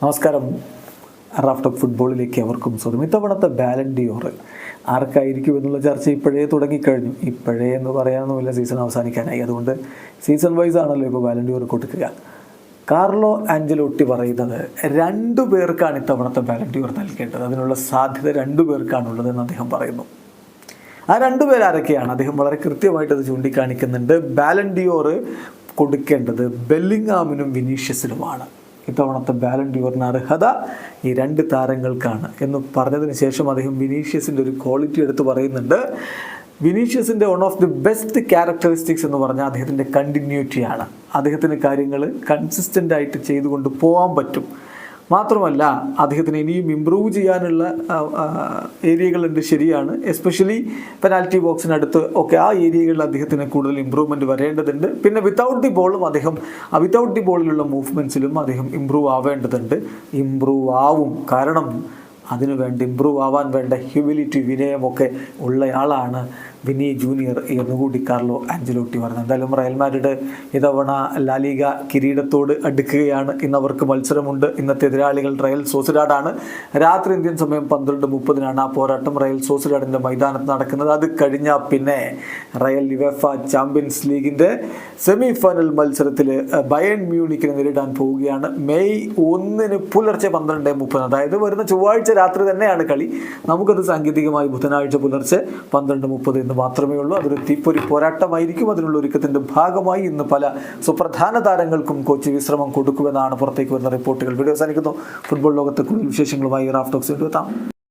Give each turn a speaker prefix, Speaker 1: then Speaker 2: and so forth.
Speaker 1: നമസ്കാരം. Raf talk ഫുട്ബോളിലേക്ക് അവർക്കും സ്വാഗതം. ഇത്തവണത്തെ ബാലൻ ഡിയോർ ആർക്കായിരിക്കും എന്നുള്ള ചർച്ച ഇപ്പോഴേ തുടങ്ങിക്കഴിഞ്ഞു. ഇപ്പോഴേ എന്ന് പറയാനൊന്നുമില്ല, സീസൺ അവസാനിക്കാനായി. അതുകൊണ്ട് സീസൺ വൈസ് ആണല്ലോ ഇപ്പോൾ ബാലൻ ഡിയോർ കൊടുക്കുക. കാർലോ ആഞ്ചലോട്ടി പറയുന്നത് 2 പേർക്കാണ് ഇത്തവണത്തെ ബാലൻ ഡിയോർ നൽകേണ്ടത്. അതിനുള്ള സാധ്യത 2 പേർക്കാണുള്ളതെന്ന് അദ്ദേഹം പറയുന്നു. ആ 2 പേർ ആരൊക്കെയാണ്? അദ്ദേഹം വളരെ കൃത്യമായിട്ട് അത് ചൂണ്ടിക്കാണിക്കുന്നുണ്ട്. ബാലൻ ഡിയോർ കൊടുക്കേണ്ടത് ബെല്ലിംഗ്ഹാമിനും വിനീഷ്യസിനുമാണ്. ഇത്തവണത്തെ ബാലൻ ഡിയോറിന് അർഹത ഈ 2 താരങ്ങൾക്കാണ് എന്ന് പറഞ്ഞതിന് ശേഷം അദ്ദേഹം വിനീഷ്യസിൻ്റെ ഒരു ക്വാളിറ്റി എടുത്ത് പറയുന്നുണ്ട്. വിനീഷ്യസിൻ്റെ one of the best characteristics എന്ന് പറഞ്ഞാൽ അദ്ദേഹത്തിൻ്റെ കണ്ടിന്യൂറ്റിയാണ്. അദ്ദേഹത്തിന് കാര്യങ്ങൾ കൺസിസ്റ്റൻ്റ് ആയിട്ട് ചെയ്തുകൊണ്ട് പോകാൻ പറ്റും. മാത്രമല്ല, അദ്ദേഹത്തിന് ഇനിയും ഇമ്പ്രൂവ് ചെയ്യാനുള്ള ഏരിയകളുണ്ട്, ശരിയാണ്. എസ്പെഷ്യലി പെനാൽറ്റി ബോക്സിനടുത്ത് ഒക്കെ ആ ഏരിയകളിൽ അദ്ദേഹത്തിന് കൂടുതൽ ഇമ്പ്രൂവ്മെൻറ്റ് വരേണ്ടതുണ്ട്. പിന്നെ വിത്തൗട്ട് ദി ബോളിലുള്ള മൂവ്മെൻറ്റ്സിലും അദ്ദേഹം ഇമ്പ്രൂവ് ആവേണ്ടതുണ്ട്. ഇമ്പ്രൂവ് ആവും. കാരണം അതിനുവേണ്ടി ഇമ്പ്രൂവ് ആവാൻ വേണ്ട ഹ്യൂമിലിറ്റി, വിനയമൊക്കെ ഉള്ളയാളാണ് വിനി ജൂനിയർ എന്നുകൂടി കാർലോ ആഞ്ചലോട്ടി പറഞ്ഞു. എന്തായാലും റയൽ മാഡ്രിഡ് ഇതവണ ലാലിഗ കിരീടത്തോട് അടുക്കുകയാണ്. ഇന്നവർക്ക് മത്സരമുണ്ട്. ഇന്നത്തെ എതിരാളികൾ റയൽ സോസിഡാഡാണ്. രാത്രി ഇന്ത്യൻ സമയം 12:30 ആ പോരാട്ടം റയൽ സോസിഡാഡിൻ്റെ മൈതാനത്ത് നടക്കുന്നത്. അത് കഴിഞ്ഞാൽ പിന്നെ റയൽ യുവേഫ ചാമ്പ്യൻസ് ലീഗിൻ്റെ സെമി ഫൈനൽ മത്സരത്തിൽ ബയേൺ മ്യൂണിക്കിനെ നേരിടാൻ പോവുകയാണ്. മെയ് 1 പുലർച്ചെ 12:30, അതായത് വരുന്ന ചൊവ്വാഴ്ച രാത്രി തന്നെയാണ് കളി. നമുക്കത് സാങ്കേതികമായി ബുധനാഴ്ച പുലർച്ചെ 12:30 എന്ന് മാത്രമേ ഉള്ളൂ. അതൊരു തീപ്പൊരി പോരാട്ടമായിരിക്കും. അതിനുള്ള ഒരുക്കത്തിന്റെ ഭാഗമായി ഇന്ന് പല സുപ്രധാന താരങ്ങൾക്കും കോച്ച് വിശ്രമം കൊടുക്കുമെന്നാണ് പുറത്തേക്ക് വരുന്ന റിപ്പോർട്ടുകൾ. വീഡിയോ അവസാനിക്കുന്നു. ഫുട്ബോൾ ലോകത്തെ കൂടുതൽ വിശേഷങ്ങളുമായി റാഫ് ടോക്സ് എത്താം.